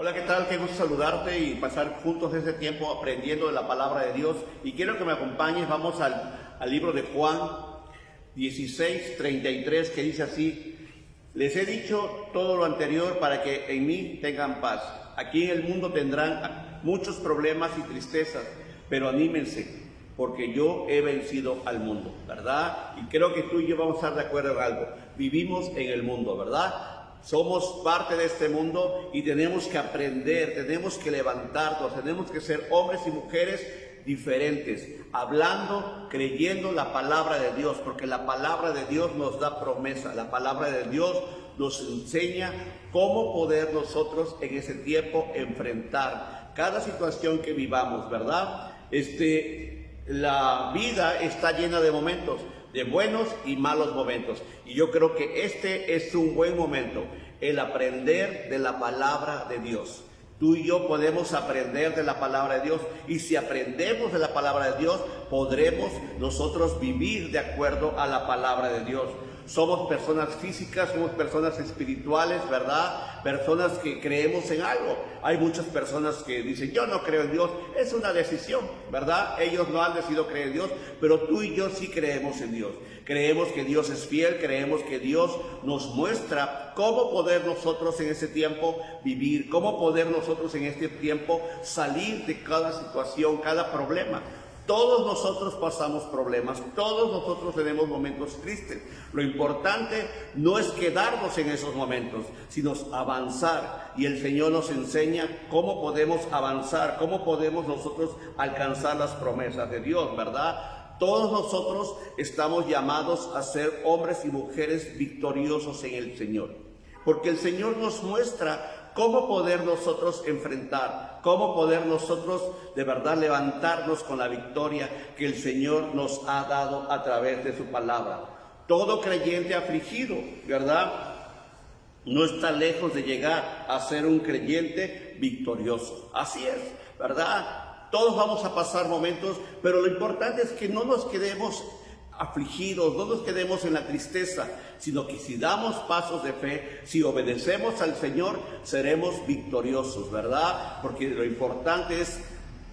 Hola, ¿qué tal? Qué gusto saludarte y pasar juntos este tiempo aprendiendo de la palabra de Dios. Y quiero que me acompañes, vamos al libro de Juan 16:33, que dice así: les he dicho todo lo anterior para que en mí tengan paz. Aquí en el mundo tendrán muchos problemas y tristezas, pero anímense, porque yo he vencido al mundo, ¿verdad? Y creo que tú y yo vamos a estar de acuerdo en algo. Vivimos en el mundo, ¿verdad? Somos parte de este mundo y tenemos que aprender, tenemos que levantarnos, tenemos que ser hombres y mujeres diferentes, hablando, creyendo la palabra de Dios, porque la palabra de Dios nos da promesa, la palabra de Dios nos enseña cómo poder nosotros en ese tiempo enfrentar cada situación que vivamos, ¿verdad? La vida está llena de momentos, de buenos y malos momentos, y yo creo que este es un buen momento, el aprender de la palabra de Dios. Tú y yo podemos aprender de la palabra de Dios, y si aprendemos de la palabra de Dios, podremos nosotros vivir de acuerdo a la palabra de Dios. Somos personas físicas, somos personas espirituales, ¿verdad? Personas que creemos en algo. Hay muchas personas que dicen, yo no creo en Dios. Es una decisión, ¿verdad? Ellos no han decidido creer en Dios, pero tú y yo sí creemos en Dios. Creemos que Dios es fiel, creemos que Dios nos muestra cómo poder nosotros en ese tiempo vivir, cómo poder nosotros en este tiempo salir de cada situación, cada problema. Todos nosotros pasamos problemas, todos nosotros tenemos momentos tristes. Lo importante no es quedarnos en esos momentos, sino avanzar. Y el Señor nos enseña cómo podemos avanzar, cómo podemos nosotros alcanzar las promesas de Dios, ¿verdad? Todos nosotros estamos llamados a ser hombres y mujeres victoriosos en el Señor, porque el Señor nos muestra cómo poder nosotros enfrentar, cómo poder nosotros de verdad levantarnos con la victoria que el Señor nos ha dado a través de su palabra. Todo creyente afligido, ¿verdad?, no está lejos de llegar a ser un creyente victorioso. Así es, ¿verdad? Todos vamos a pasar momentos, pero lo importante es que no nos quedemos afligidos, no nos quedemos en la tristeza, sino que si damos pasos de fe, si obedecemos al Señor, seremos victoriosos, ¿verdad? Porque lo importante es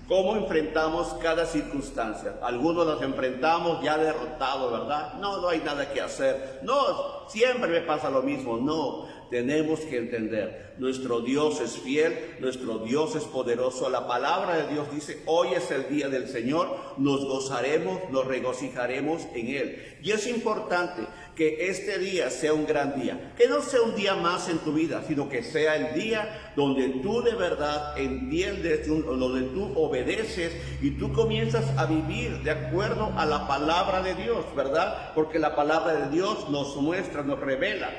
cómo enfrentamos cada circunstancia. Algunos nos enfrentamos ya derrotados, ¿verdad? No hay nada que hacer. No, siempre me pasa lo mismo. No, tenemos que entender, nuestro Dios es fiel, nuestro Dios es poderoso. La palabra de Dios dice, hoy es el día del Señor, nos gozaremos, nos regocijaremos en Él. Y es importante que este día sea un gran día, que no sea un día más en tu vida, sino que sea el día donde tú de verdad entiendes, donde tú obedeces y tú comienzas a vivir de acuerdo a la palabra de Dios, ¿verdad? Porque la palabra de Dios nos muestra, nos revela.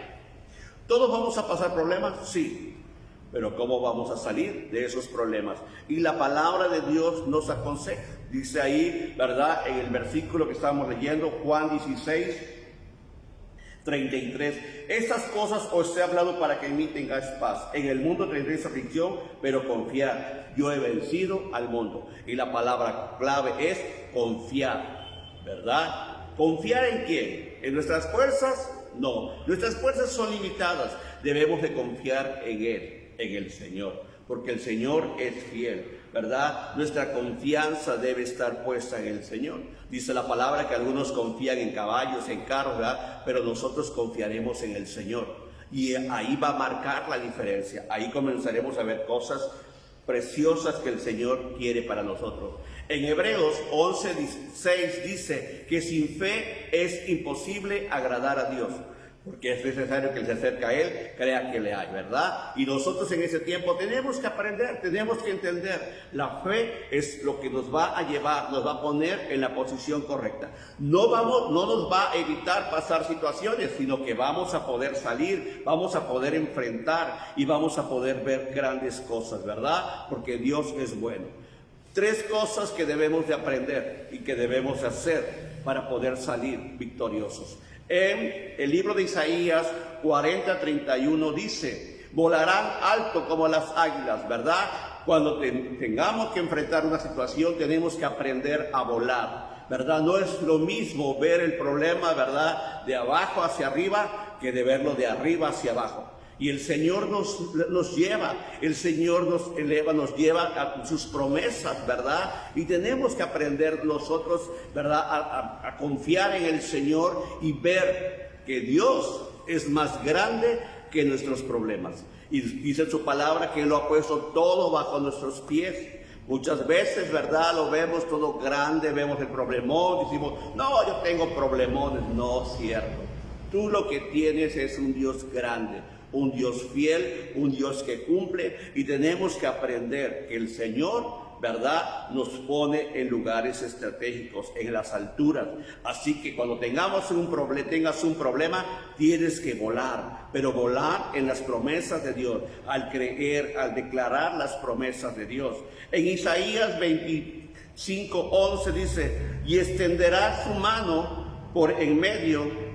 ¿Todos vamos a pasar problemas? Sí. Pero ¿cómo vamos a salir de esos problemas? Y la palabra de Dios nos aconseja. Dice ahí, ¿verdad?, en el versículo que estamos leyendo, Juan 16:33. Estas cosas os he hablado para que en mí tengáis paz. En el mundo tendréis aflicción, pero confiad. Yo he vencido al mundo. Y la palabra clave es confiar, ¿verdad? ¿Confiar en quién? ¿En nuestras fuerzas? No, nuestras fuerzas son limitadas. Debemos de confiar en Él, en el Señor, porque el Señor es fiel, ¿verdad? Nuestra confianza debe estar puesta en el Señor. Dice la palabra que algunos confían en caballos, en carros, ¿verdad? Pero nosotros confiaremos en el Señor. Y ahí va a marcar la diferencia. Ahí comenzaremos a ver cosas preciosas que el Señor quiere para nosotros. En Hebreos 11:6 dice que sin fe es imposible agradar a Dios, porque es necesario que el que se acerca a Él crea que le hay, ¿verdad? Y nosotros en ese tiempo tenemos que aprender, tenemos que entender. La fe es lo que nos va a llevar, nos va a poner en la posición correcta. No nos va a evitar pasar situaciones, sino que vamos a poder salir, vamos a poder enfrentar y vamos a poder ver grandes cosas, ¿verdad? Porque Dios es bueno. 3 cosas que debemos de aprender y que debemos hacer para poder salir victoriosos. En el libro de Isaías 40:31 dice, volarán alto como las águilas, ¿verdad? Cuando tengamos que enfrentar una situación, tenemos que aprender a volar, ¿verdad? No es lo mismo ver el problema, ¿verdad?, de abajo hacia arriba, que de verlo de arriba hacia abajo. Y el Señor nos lleva, el Señor nos eleva, nos lleva a sus promesas, ¿verdad? Y tenemos que aprender nosotros, ¿verdad? A confiar en el Señor y ver que Dios es más grande que nuestros problemas. Y dice en su palabra que Él lo ha puesto todo bajo nuestros pies. Muchas veces, ¿verdad? Lo vemos todo grande, vemos el problemón, decimos, no, yo tengo problemones. No es cierto. Tú lo que tienes es un Dios grande, un Dios fiel, un Dios que cumple, y tenemos que aprender que el Señor, ¿verdad?, nos pone en lugares estratégicos, en las alturas. Así que cuando tengas un problema, tienes que volar, pero volar en las promesas de Dios, al creer, al declarar las promesas de Dios. En Isaías 25:11 dice, y extenderá su mano por en medio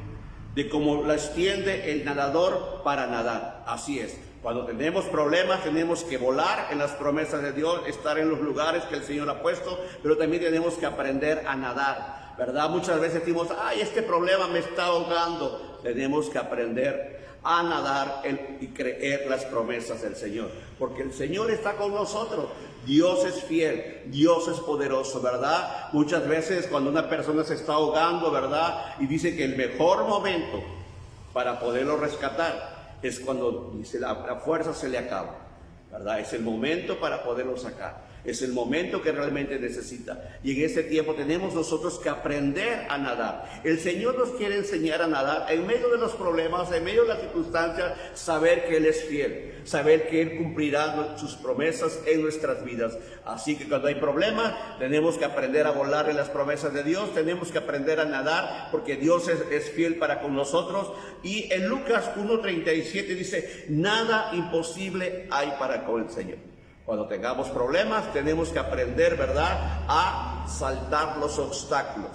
de como la extiende el nadador para nadar. Así es. Cuando tenemos problemas, tenemos que volar en las promesas de Dios, estar en los lugares que el Señor ha puesto, pero también tenemos que aprender a nadar, ¿verdad? Muchas veces decimos, ay, este problema me está ahogando. Tenemos que aprender a nadar y creer las promesas del Señor, porque el Señor está con nosotros. Dios es fiel, Dios es poderoso, ¿verdad? Muchas veces cuando una persona se está ahogando, ¿verdad?, y dice que el mejor momento para poderlo rescatar es cuando dice la fuerza se le acaba, ¿verdad? Es el momento para poderlo sacar. Es el momento que realmente necesita. Y en ese tiempo tenemos nosotros que aprender a nadar. El Señor nos quiere enseñar a nadar en medio de los problemas, en medio de las circunstancias, saber que Él es fiel, saber que Él cumplirá sus promesas en nuestras vidas. Así que cuando hay problemas, tenemos que aprender a volar en las promesas de Dios, tenemos que aprender a nadar, porque Dios es fiel para con nosotros. Y en Lucas 1:37 dice, nada imposible hay para con el Señor. Cuando tengamos problemas, tenemos que aprender, ¿verdad?, a saltar los obstáculos,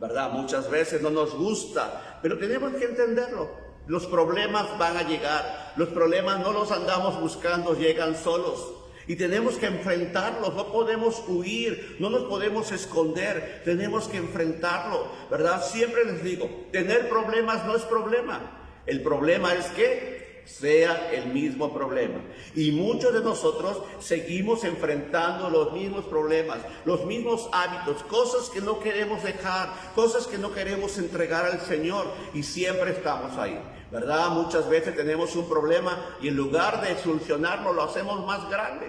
¿verdad? Muchas veces no nos gusta, pero tenemos que entenderlo. Los problemas van a llegar. Los problemas no los andamos buscando, llegan solos. Y tenemos que enfrentarlos, no podemos huir, no nos podemos esconder, tenemos que enfrentarlo, ¿verdad? Siempre les digo, tener problemas no es problema. El problema es que sea el mismo problema. Y muchos de nosotros seguimos enfrentando los mismos problemas, los mismos hábitos, cosas que no queremos dejar, cosas que no queremos entregar al Señor, y siempre estamos ahí, ¿verdad? Muchas veces tenemos un problema y en lugar de solucionarlo lo hacemos más grande.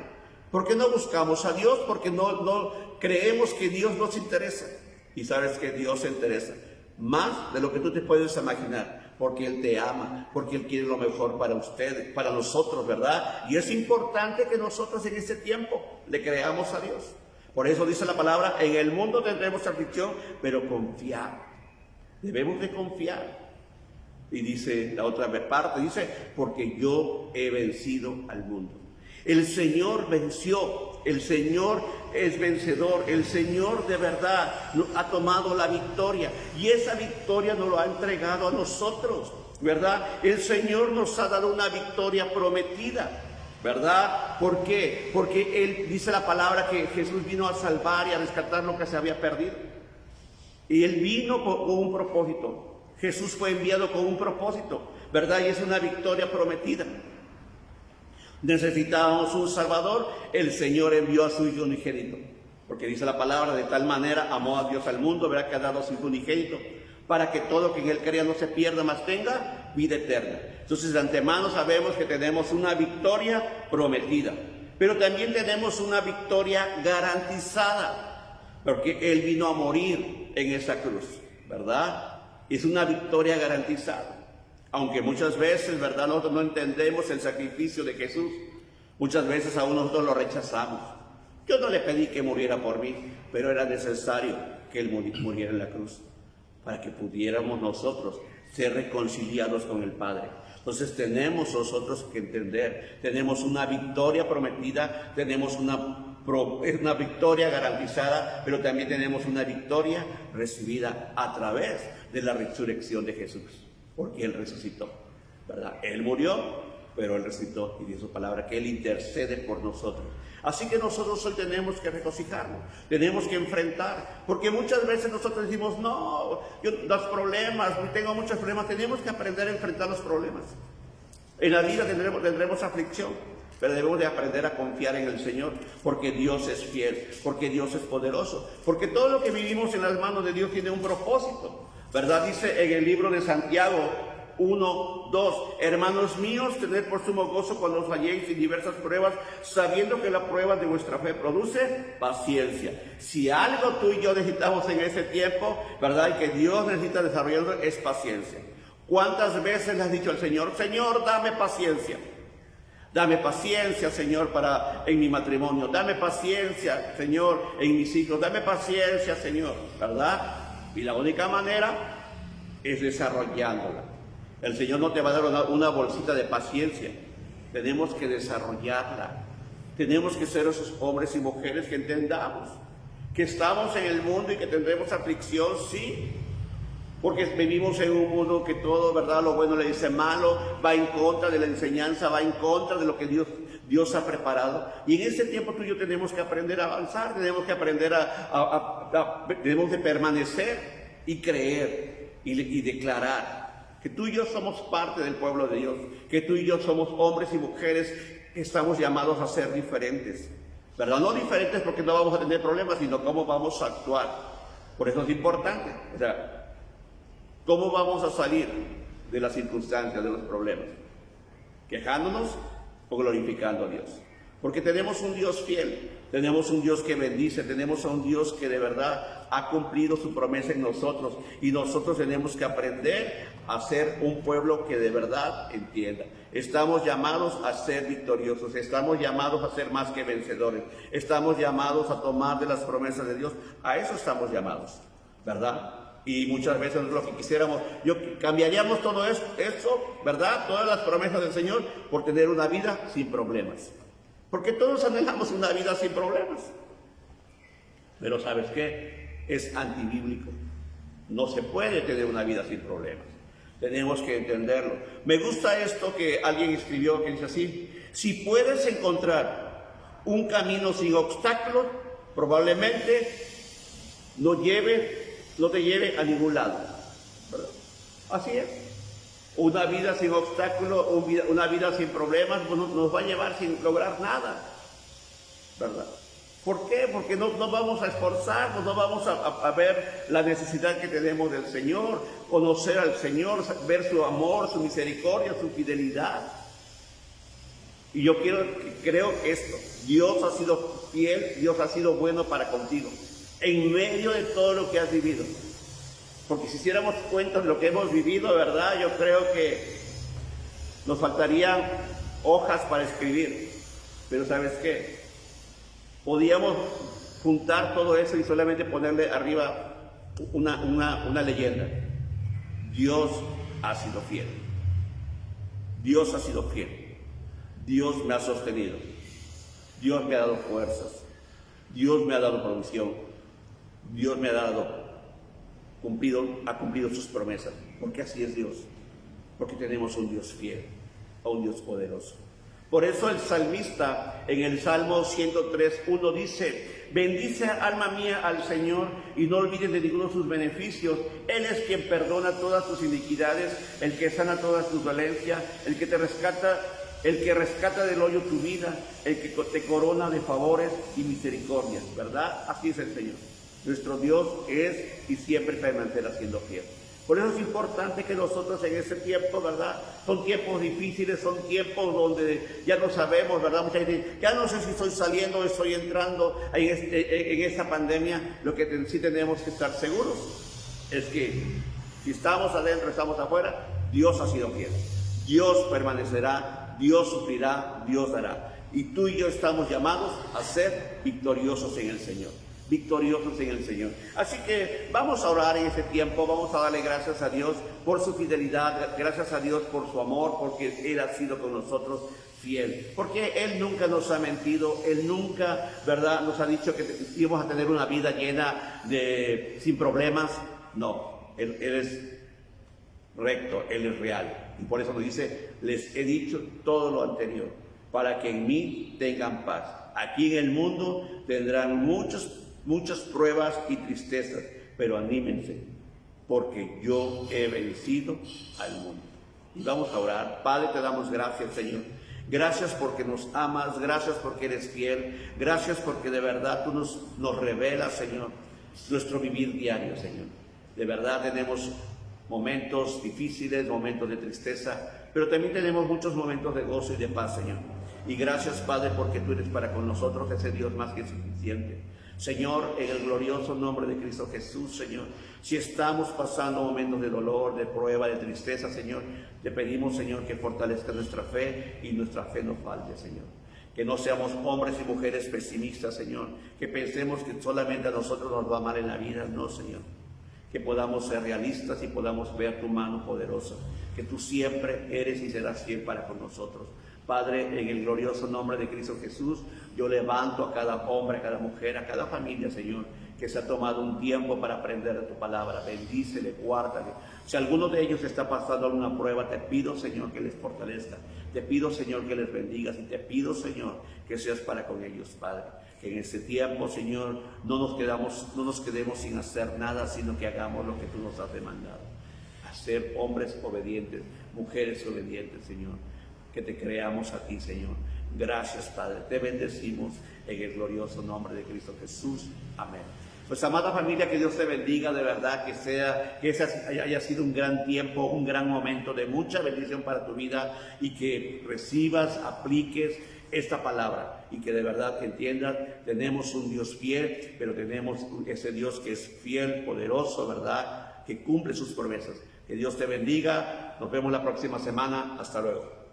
¿Por qué no buscamos a Dios? Porque no creemos que Dios nos interesa. Y sabes que Dios se interesa más de lo que tú te puedes imaginar, porque Él te ama, porque Él quiere lo mejor para ustedes, para nosotros, ¿verdad? Y es importante que nosotros en este tiempo le creamos a Dios. Por eso dice la palabra, en el mundo tendremos aflicción, pero confiar. Debemos de confiar. Y dice la otra parte, dice, porque yo he vencido al mundo. El Señor venció, el Señor es vencedor, el Señor de verdad ha tomado la victoria y esa victoria nos lo ha entregado a nosotros, ¿verdad? El Señor nos ha dado una victoria prometida, ¿verdad? ¿Por qué? Porque Él dice la palabra que Jesús vino a salvar y a rescatar lo que se había perdido. Y Él vino con un propósito. Jesús fue enviado con un propósito, ¿verdad? Y es una victoria prometida. Necesitábamos un Salvador, el Señor envió a su Hijo unigénito, porque dice la palabra, de tal manera amó a Dios al mundo, verá que ha dado a su Hijo unigénito, para que todo que en Él crea no se pierda, mas tenga vida eterna. Entonces de antemano sabemos que tenemos una victoria prometida, pero también tenemos una victoria garantizada, porque Él vino a morir en esa cruz, ¿verdad? Es una victoria garantizada. Aunque muchas veces, ¿verdad?, nosotros no entendemos el sacrificio de Jesús. Muchas veces aún nosotros lo rechazamos. Yo no le pedí que muriera por mí, pero era necesario que Él muriera en la cruz para que pudiéramos nosotros ser reconciliados con el Padre. Entonces tenemos nosotros que entender, tenemos una victoria prometida, tenemos una victoria garantizada, pero también tenemos una victoria recibida a través de la resurrección de Jesús. Porque Él resucitó, ¿verdad? Él murió, pero Él resucitó y dio su palabra que Él intercede por nosotros. Así que nosotros hoy tenemos que regocijarnos, tenemos que enfrentar, porque muchas veces nosotros decimos, no, yo los problemas, tengo muchos problemas, tenemos que aprender a enfrentar los problemas. En la vida tendremos aflicción, pero debemos de aprender a confiar en el Señor, porque Dios es fiel, porque Dios es poderoso, porque todo lo que vivimos en las manos de Dios tiene un propósito, ¿verdad? Dice en el libro de Santiago 1, 2, hermanos míos, tened por sumo gozo cuando os halléis en diversas pruebas, sabiendo que la prueba de vuestra fe produce paciencia. Si algo tú y yo necesitamos en ese tiempo, ¿verdad? Y que Dios necesita desarrollar es paciencia. ¿Cuántas veces le has dicho al Señor, Señor, dame paciencia? Dame paciencia, Señor, en mi matrimonio. Dame paciencia, Señor, en mis hijos. Dame paciencia, Señor, ¿verdad? Y la única manera es desarrollándola. El Señor no te va a dar una bolsita de paciencia. Tenemos que desarrollarla. Tenemos que ser esos hombres y mujeres que entendamos que estamos en el mundo y que tendremos aflicción, sí. Porque vivimos en un mundo que todo, ¿verdad? Lo bueno le dice malo, va en contra de la enseñanza, va en contra de lo que Dios ha preparado. Y en ese tiempo tú y yo tenemos que aprender a avanzar, tenemos que aprender tenemos que permanecer y creer y declarar que tú y yo somos parte del pueblo de Dios, que tú y yo somos hombres y mujeres que estamos llamados a ser diferentes, ¿verdad? No diferentes porque no vamos a tener problemas, sino cómo vamos a actuar. Por eso es importante, o sea, ¿cómo vamos a salir de las circunstancias, de los problemas? ¿Quejándonos o glorificando a Dios? Porque tenemos un Dios fiel, tenemos un Dios que bendice, tenemos a un Dios que de verdad ha cumplido su promesa en nosotros, y nosotros tenemos que aprender a ser un pueblo que de verdad entienda. Estamos llamados a ser victoriosos, estamos llamados a ser más que vencedores, estamos llamados a tomar de las promesas de Dios, a eso estamos llamados, ¿verdad? Y muchas veces lo que quisiéramos, cambiaríamos todo eso, ¿verdad? Todas las promesas del Señor por tener una vida sin problemas. Porque todos anhelamos una vida sin problemas. Pero ¿sabes qué? Es antibíblico. No se puede tener una vida sin problemas. Tenemos que entenderlo. Me gusta esto que alguien escribió, que dice así: si puedes encontrar un camino sin obstáculos, probablemente no te lleve a ningún lado, ¿verdad? Así es. Una vida sin obstáculos, una vida sin problemas, pues nos va a llevar sin lograr nada, ¿verdad? ¿Por qué? Porque no vamos a esforzarnos, no vamos a ver la necesidad que tenemos del Señor, conocer al Señor, ver su amor, su misericordia, su fidelidad. Y yo creo esto: Dios ha sido fiel, Dios ha sido bueno para contigo, en medio de todo lo que has vivido. Porque si hiciéramos cuenta de lo que hemos vivido, ¿verdad? Yo creo que nos faltarían hojas para escribir. Pero ¿sabes qué? Podíamos juntar todo eso y solamente ponerle arriba una leyenda. Dios ha sido fiel. Dios ha sido fiel. Dios me ha sostenido. Dios me ha dado fuerzas. Dios me ha dado provisión. Dios me ha cumplido sus promesas, porque así es Dios, porque tenemos un Dios fiel, a un Dios poderoso. Por eso el salmista en el Salmo 103:1 dice: bendice alma mía al Señor y no olvides de ninguno de sus beneficios. Él es quien perdona todas tus iniquidades, el que sana todas tus dolencias, el que rescata del hoyo tu vida, el que te corona de favores y misericordias, ¿verdad? Así es el Señor. Nuestro Dios es y siempre permanecerá siendo fiel. Por eso es importante que nosotros en ese tiempo, ¿verdad? Son tiempos difíciles, son tiempos donde ya no sabemos, ¿verdad? Mucha gente dice: ya no sé si estoy saliendo o estoy entrando en esta pandemia. Lo que sí tenemos que estar seguros es que si estamos adentro, estamos afuera, Dios ha sido fiel. Dios permanecerá, Dios suplirá, Dios dará. Y tú y yo estamos llamados a ser victoriosos en el Señor. Victoriosos en el Señor. Así que vamos a orar en este tiempo, vamos a darle gracias a Dios por su fidelidad, gracias a Dios por su amor, porque Él ha sido con nosotros fiel, porque Él nunca nos ha mentido, Él nunca, ¿verdad?, nos ha dicho que íbamos a tener una vida llena sin problemas. No, Él es recto, Él es real, y por eso nos dice: les he dicho todo lo anterior, para que en mí tengan paz. Aquí en el mundo tendrán muchas pruebas y tristezas, pero anímense, porque yo he vencido al mundo. y vamos a orar. Padre, te damos gracias, Señor. Gracias porque nos amas, gracias porque eres fiel, gracias porque de verdad tú nos revelas, Señor, nuestro vivir diario, Señor. De verdad tenemos momentos difíciles, momentos de tristeza, pero también tenemos muchos momentos de gozo y de paz, Señor. Y gracias, Padre, porque tú eres para con nosotros ese Dios más que suficiente. Señor, en el glorioso nombre de Cristo Jesús, Señor, si estamos pasando momentos de dolor, de prueba, de tristeza, Señor, te pedimos, Señor, que fortalezca nuestra fe y nuestra fe no falte, Señor. Que no seamos hombres y mujeres pesimistas, Señor, que pensemos que solamente a nosotros nos va mal en la vida, no, Señor. Que podamos ser realistas y podamos ver tu mano poderosa, que tú siempre eres y serás fiel para con nosotros. Padre, en el glorioso nombre de Cristo Jesús, yo levanto a cada hombre, a cada mujer, a cada familia, Señor, que se ha tomado un tiempo para aprender de tu palabra. Bendícele, guárdale. Si alguno de ellos está pasando alguna prueba, te pido, Señor, que les fortalezca. Te pido, Señor, que les bendigas. Y te pido, Señor, que seas para con ellos, Padre. Que en este tiempo, Señor, no nos quedemos sin hacer nada, sino que hagamos lo que tú nos has demandado. Hacer hombres obedientes, mujeres obedientes, Señor. Que te creamos a ti, Señor. Gracias, Padre. Te bendecimos en el glorioso nombre de Cristo Jesús. Amén. Pues, amada familia, que Dios te bendiga, de verdad, que ese haya sido un gran tiempo, un gran momento de mucha bendición para tu vida, y que recibas, apliques esta palabra, y que de verdad que entiendas, tenemos un Dios fiel, pero tenemos ese Dios que es fiel, poderoso, ¿verdad?, que cumple sus promesas. Que Dios te bendiga. Nos vemos la próxima semana. Hasta luego.